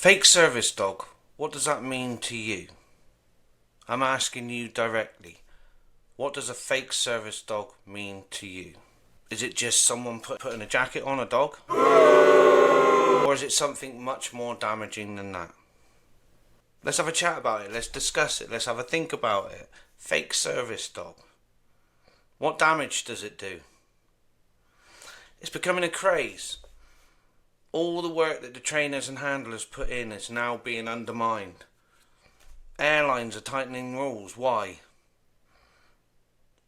Fake service dog, what does that mean to you? I'm asking you directly. What does a fake service dog mean to you? Is it just someone putting a jacket on a dog? Or is it something much more damaging than that? Let's have a chat about it. Let's discuss it. Let's have a think about it. Fake service dog. What damage does it do? It's becoming a craze. All the work that the trainers and handlers put in is now being undermined. Airlines are tightening rules. Why?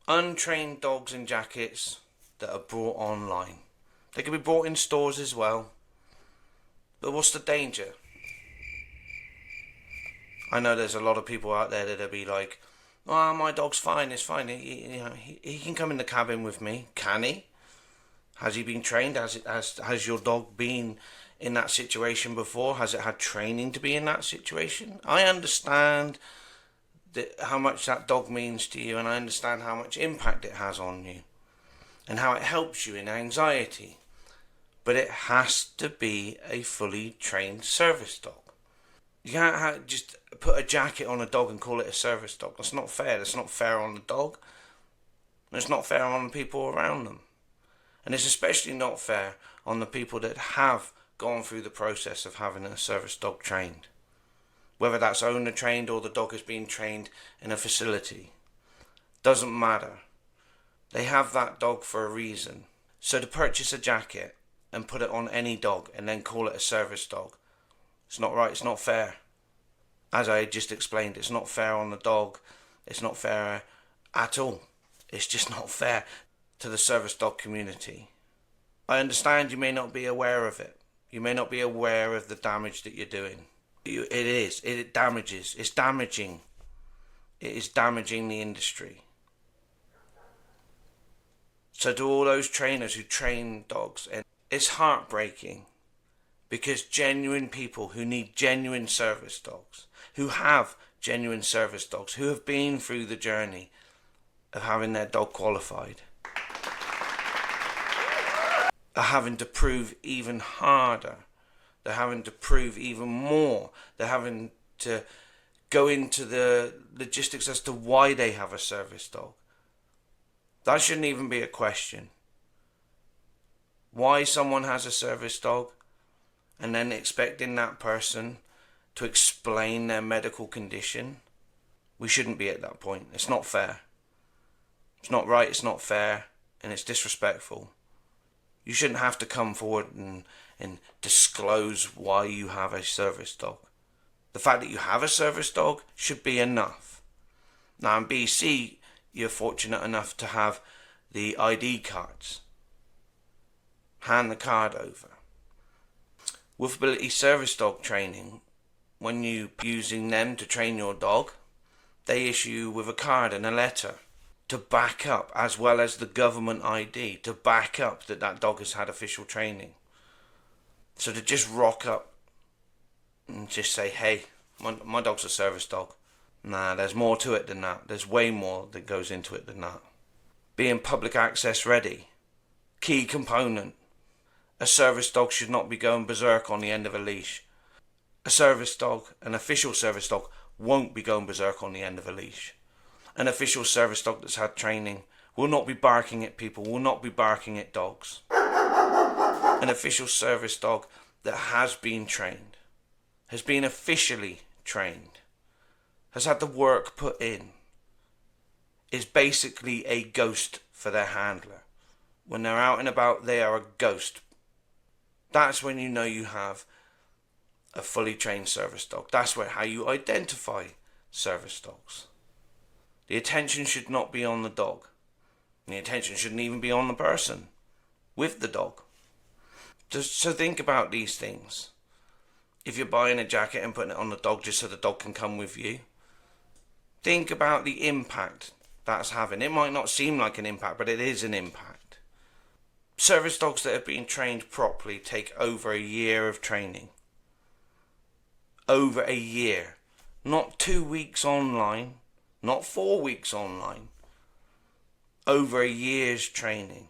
Untrained dogs in jackets that are brought online. They can be bought in stores as well. But what's the danger? I know there's a lot of people out there that'll be like, "Oh, my dog's fine, it's fine. He can come in the cabin with me." Can he? Has he been trained? Has your dog been in that situation before? Has it had training to be in that situation? I understand how much that dog means to you, and I understand how much impact it has on you and how it helps you in anxiety. But it has to be a fully trained service dog. You can't just put a jacket on a dog and call it a service dog. That's not fair. That's not fair on the dog. It's not fair on the people around them. And it's especially not fair on the people that have gone through the process of having a service dog trained. Whether that's owner trained or the dog has been trained in a facility. Doesn't matter. They have that dog for a reason. So to purchase a jacket and put it on any dog and then call it a service dog, it's not right, it's not fair. As I just explained, it's not fair on the dog. It's not fair at all. It's just not fair to the service dog community. I understand you may not be aware of it. You may not be aware of the damage that you're doing. It damages. It's damaging. It is damaging the industry. So to all those trainers who train dogs, and it's heartbreaking, because genuine people who need genuine service dogs, who have genuine service dogs, who have been through the journey of having their dog qualified, are having to prove even harder. They're having to prove even more. They're having to go into the logistics as to why they have a service dog. That shouldn't even be a question. Why someone has a service dog, and then expecting that person to explain their medical condition. We shouldn't be at that point. It's not fair. It's not right, it's not fair, and it's disrespectful. You shouldn't have to come forward and disclose why you have a service dog. The fact that you have a service dog should be enough. Now in BC, you're fortunate enough to have the ID cards. Hand the card over. Woofability Service Dog Training, when you're using them to train your dog, they issue you with a card and a letter to back up, as well as the government ID, to back up that that dog has had official training. So to just rock up and just say, "Hey, my dog's a service dog." Nah, there's more to it than that. There's way more that goes into it than that. Being public access ready, key component. A service dog should not be going berserk on the end of a leash. A service dog, an official service dog, won't be going berserk on the end of a leash. An official service dog that's had training will not be barking at people, will not be barking at dogs. An official service dog that has been trained, has been officially trained, has had the work put in, is basically a ghost for their handler. When they're out and about, they are a ghost. That's when you know you have a fully trained service dog. That's how you identify service dogs. The attention should not be on the dog. And the attention shouldn't even be on the person with the dog. So think about these things. If you're buying a jacket and putting it on the dog just so the dog can come with you, think about the impact that's having. It might not seem like an impact, but it is an impact. Service dogs that have been trained properly take over a year of training. Over a year. Not 2 weeks online. Not 4 weeks online. Over a year's training.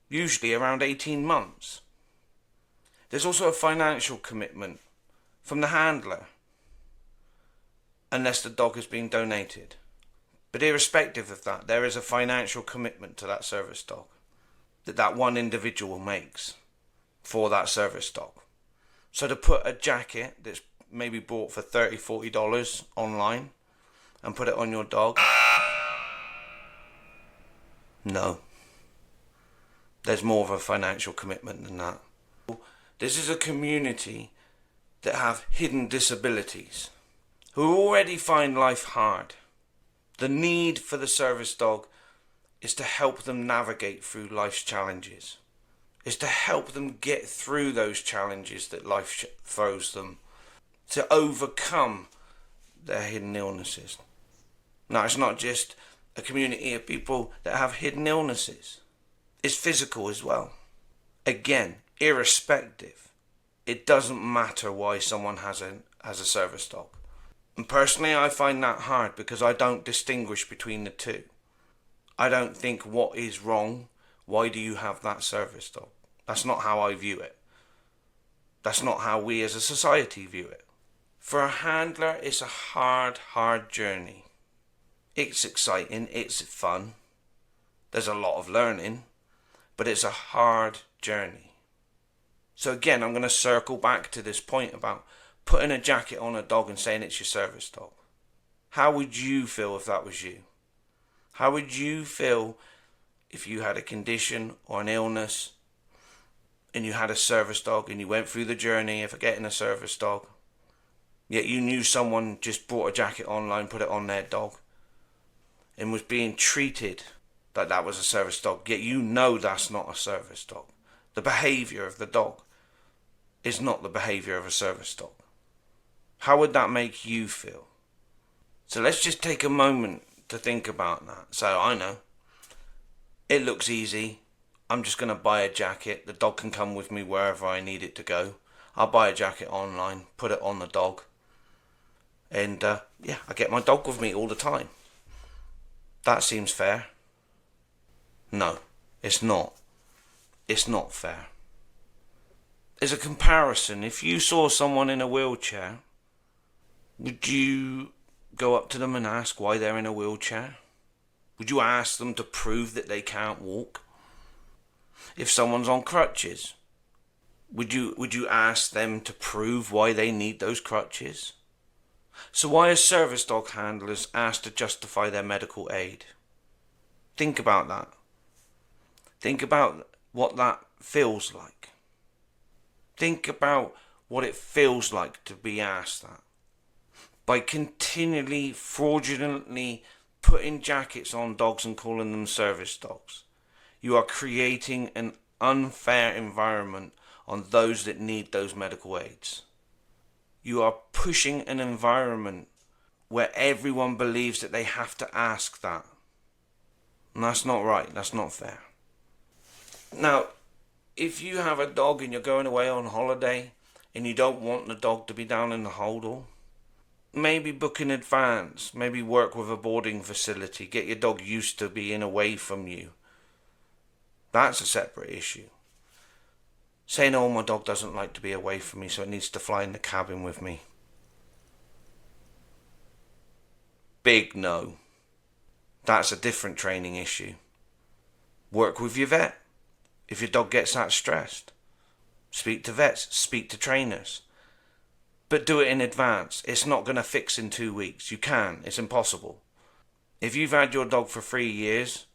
Usually around 18 months. There's also a financial commitment from the handler, unless the dog has been donated. But irrespective of that, there is a financial commitment to that service dog that one individual makes for that service dog. So to put a jacket that's maybe bought for $30, $40 online and put it on your dog, no. There's more of a financial commitment than that. This is a community that have hidden disabilities, who already find life hard. The need for the service dog is to help them navigate through life's challenges. Is to help them get through those challenges that life throws them, to overcome their hidden illnesses. Now, it's not just a community of people that have hidden illnesses. It's physical as well. Again, irrespective, it doesn't matter why someone has a service dog. And personally, I find that hard because I don't distinguish between the two. I don't think what is wrong, why do you have that service dog? That's not how I view it. That's not how we as a society view it. For a handler, it's a hard journey. It's exciting, it's fun. There's a lot of learning, but it's a hard journey. So again, I'm going to circle back to this point about putting a jacket on a dog and saying it's your service dog. How would you feel if that was you? How would you feel if you had a condition or an illness and you had a service dog and you went through the journey of getting a service dog, yet you knew someone just bought a jacket online, put it on their dog, and was being treated like that was a service dog, yet you know that's not a service dog. The behaviour of the dog is not the behaviour of a service dog. How would that make you feel? So let's just take a moment to think about that. So I know, it looks easy. I'm just going to buy a jacket. The dog can come with me wherever I need it to go. I'll buy a jacket online, put it on the dog. And I get my dog with me all the time. That seems fair. No, it's not. It's not fair. As a comparison, if you saw someone in a wheelchair, would you go up to them and ask why they're in a wheelchair? Would you ask them to prove that they can't walk? If someone's on crutches, would you ask them to prove why they need those crutches? So why are service dog handlers asked to justify their medical aid? Think about that. Think about what that feels like. Think about what it feels like to be asked that. By continually, fraudulently putting jackets on dogs and calling them service dogs, you are creating an unfair environment on those that need those medical aids. You are pushing an environment where everyone believes that they have to ask that. And that's not right, that's not fair. Now, if you have a dog and you're going away on holiday and you don't want the dog to be down in the holdall, maybe book in advance, maybe work with a boarding facility, get your dog used to being away from you. That's a separate issue. Saying, oh, my dog doesn't like to be away from me, so it needs to fly in the cabin with me. Big no. That's a different training issue. Work with your vet. If your dog gets that stressed, speak to vets, speak to trainers. But do it in advance. It's not going to fix in 2 weeks. You can. It's impossible. If you've had your dog for 3 years,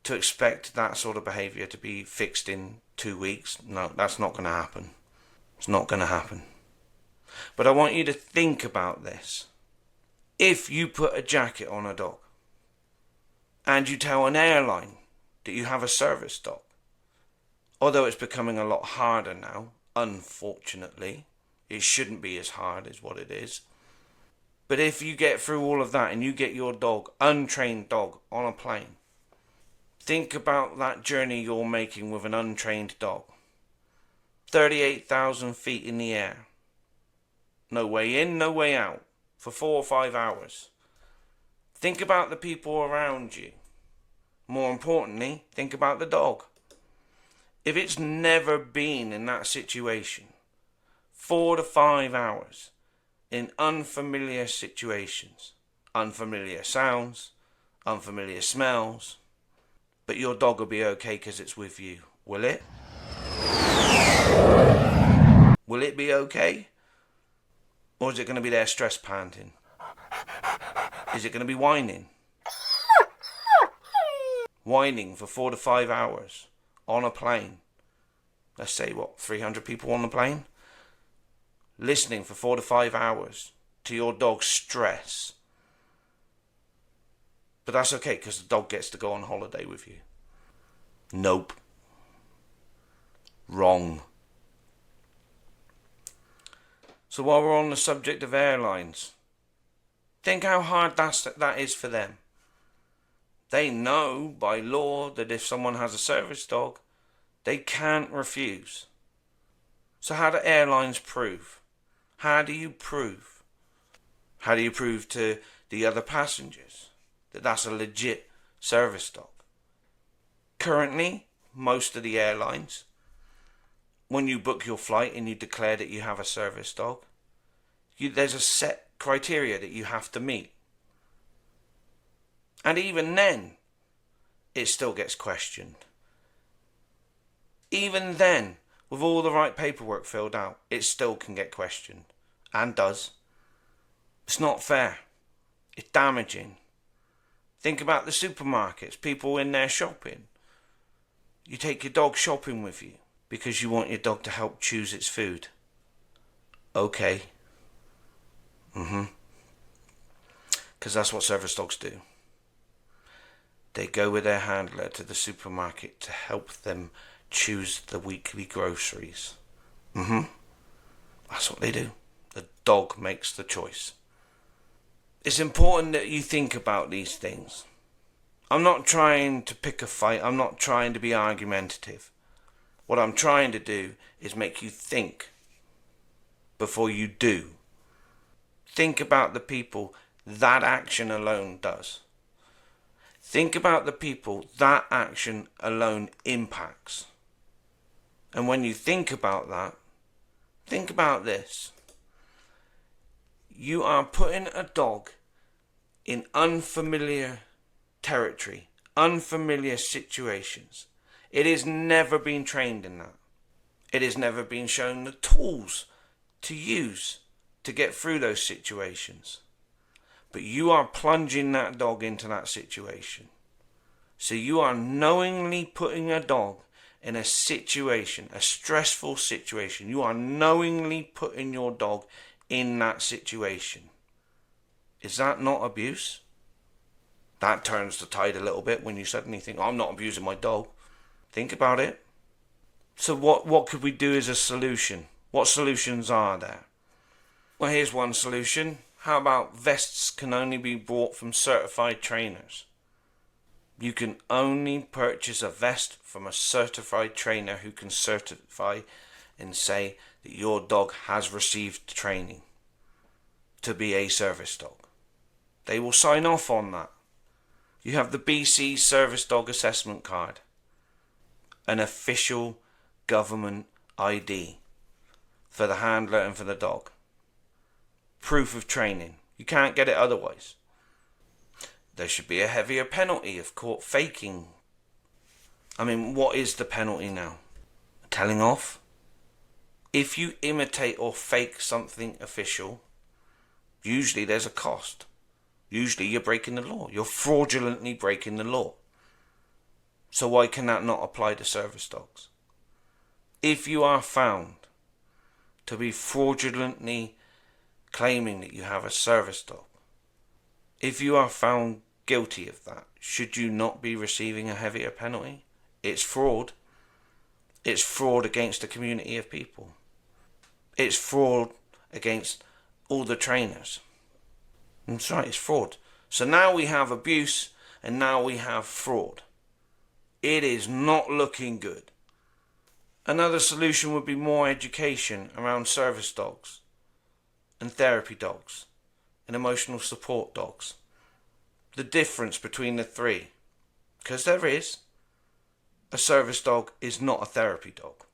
to expect that sort of behaviour to be fixed in 2 weeks, no, that's not going to happen. It's not going to happen. But I want you to think about this. If you put a jacket on a dog and you tell an airline that you have a service dog, although it's becoming a lot harder now, unfortunately, it shouldn't be as hard as what it is. But if you get through all of that and you get your dog, untrained dog, on a plane, think about that journey you're making with an untrained dog. 38,000 feet in the air. No way in, no way out. For 4 or 5 hours. Think about the people around you. More importantly, think about the dog. If it's never been in that situation, 4 to 5 hours in unfamiliar situations, unfamiliar sounds, unfamiliar smells, but your dog will be okay because it's with you. Will it? Will it be okay? Or is it going to be there stress panting? Is it going to be whining? Whining for 4 to 5 hours on a plane. Let's say, 300 people on the plane? Listening for 4 to 5 hours to your dog's stress. But that's okay because the dog gets to go on holiday with you. Nope. Wrong. So while we're on the subject of airlines, think how hard that is for them. They know by law that if someone has a service dog, they can't refuse. So how do airlines prove? How do you prove? How do you prove to the other passengers that that's a legit service dog? Currently, most of the airlines, when you book your flight and you declare that you have a service dog, there's a set criteria that you have to meet. And even then, it still gets questioned. Even then, with all the right paperwork filled out, it still can get questioned. And does. It's not fair. It's damaging. Think about the supermarkets, people in there shopping. You take your dog shopping with you because you want your dog to help choose its food. Okay. Because that's what service dogs do. They go with their handler to the supermarket to help them choose the weekly groceries. That's what they do. The dog makes the choice. It's important that you think about these things. I'm not trying to pick a fight. I'm not trying to be argumentative. What I'm trying to do is make you think before you do. Think about the people that action alone does. Think about the people that action alone impacts. And when you think about that, think about this. You are putting a dog in unfamiliar territory, unfamiliar situations. It has never been trained in that. It has never been shown the tools to use to get through those situations. But you are plunging that dog into that situation. So you are knowingly putting a dog in a situation, a stressful situation. You are knowingly putting your dog in that situation. Is that not abuse? That turns the tide a little bit when you suddenly think, I'm not abusing my dog. Think about it. So what could we do as a solution? What solutions are there? Well, here's one solution. How about vests can only be bought from certified trainers? You can only purchase a vest from a certified trainer who can certify and say that your dog has received training to be a service dog. They will sign off on that. You have the BC Service Dog Assessment Card, an official government ID for the handler and for the dog. Proof of training. You can't get it otherwise. There should be a heavier penalty if caught faking. I mean, what is the penalty now? Telling off? If you imitate or fake something official, usually there's a cost. Usually you're breaking the law. You're fraudulently breaking the law. So why can that not apply to service dogs? If you are found to be fraudulently claiming that you have a service dog, if you are found guilty of that, should you not be receiving a heavier penalty? It's fraud. It's fraud against a community of people. It's fraud against all the trainers. That's right, it's fraud. So now we have abuse and now we have fraud. It is not looking good. Another solution would be more education around service dogs and therapy dogs and emotional support dogs. The difference between the three. Because there is. A service dog is not a therapy dog.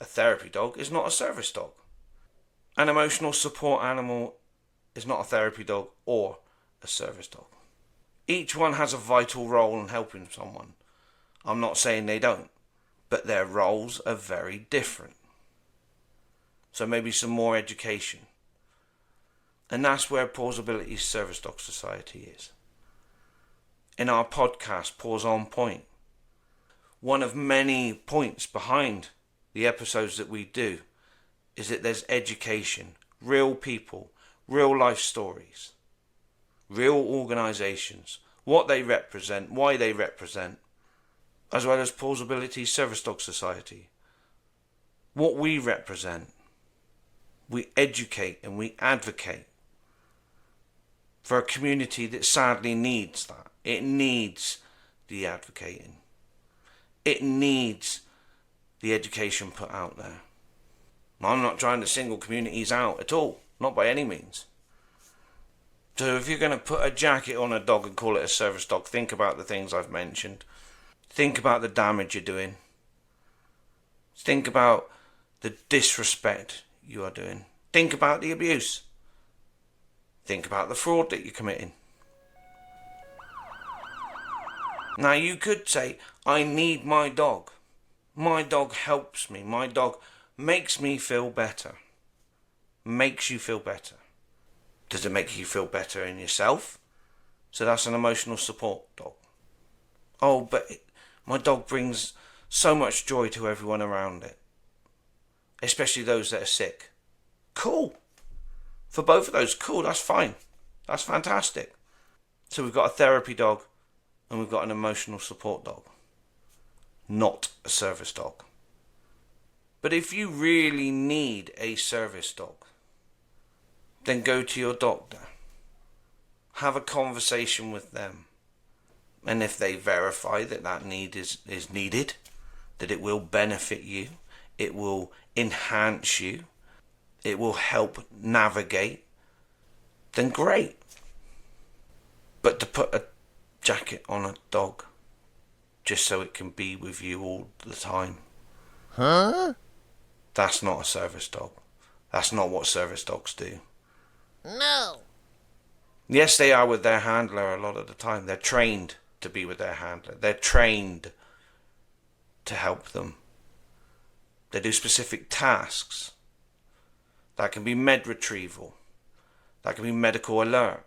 A therapy dog is not a service dog. An emotional support animal is not a therapy dog or a service dog. Each one has a vital role in helping someone. I'm not saying they don't, but their roles are very different. So maybe some more education. And that's where Pawsabilities Service Dog Society is. In our podcast, Paws on Point, one of many points behind the episodes that we do is that there's education, real people, real life stories, real organisations, what they represent, why they represent, as well as Pawsability Service Dog Society, what we represent. We educate and we advocate for a community that sadly needs that. It needs the advocating. It needs the education put out there. I'm not trying to single communities out at all, not by any means. So if you're going to put a jacket on a dog and call it a service dog, think about the things I've mentioned. Think about the damage you're doing. Think about the disrespect you are doing. Think about the abuse. Think about the fraud that you're committing. Now you could say, I need my dog. My dog helps me. My dog makes me feel better. Makes you feel better. Does it make you feel better in yourself? So that's an emotional support dog. Oh, but my dog brings so much joy to everyone around it. Especially those that are sick. Cool. For both of those, cool, that's fine. That's fantastic. So we've got a therapy dog and we've got an emotional support dog. Not a service dog. But if you really need a service dog, then go to your doctor. Have a conversation with them. And if they verify that that need is needed, that it will benefit you, it will enhance you, it will help navigate, then great. But to put a jacket on a dog just so it can be with you all the time, that's not a service dog. That's not what service dogs do. No. Yes, they are with their handler a lot of the time. They're trained to be with their handler. They're trained to help them. They do specific tasks. That can be med retrieval. That can be medical alert.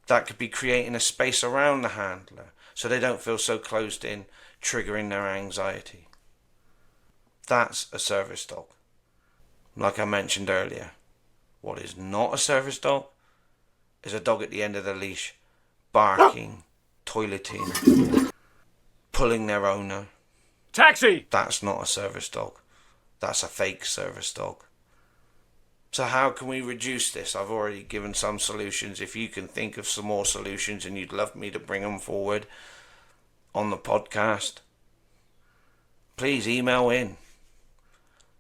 That could be creating a space around the handler so they don't feel so closed in, triggering their anxiety. That's a service dog. Like I mentioned earlier, what is not a service dog is a dog at the end of the leash, barking, toileting, pulling their owner. Taxi! That's not a service dog. That's a fake service dog. So how can we reduce this? I've already given some solutions. If you can think of some more solutions and you'd love me to bring them forward on the podcast, please email in.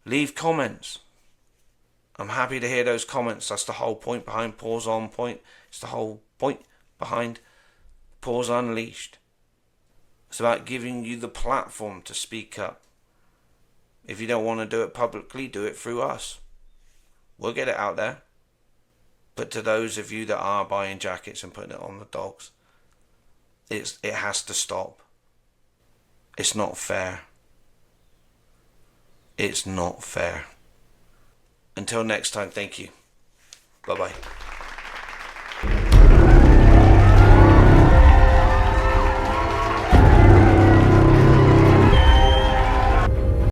Leave comments. I'm happy to hear those comments. That's the whole point behind Paws on Point. It's the whole point behind Paws Unleashed. It's about giving you the platform to speak up. If you don't want to do it publicly, do it through us. We'll get it out there. But to those of you that are buying jackets and putting it on the dogs, it has to stop. It's not fair. It's not fair. Until next time, thank you. Bye-bye.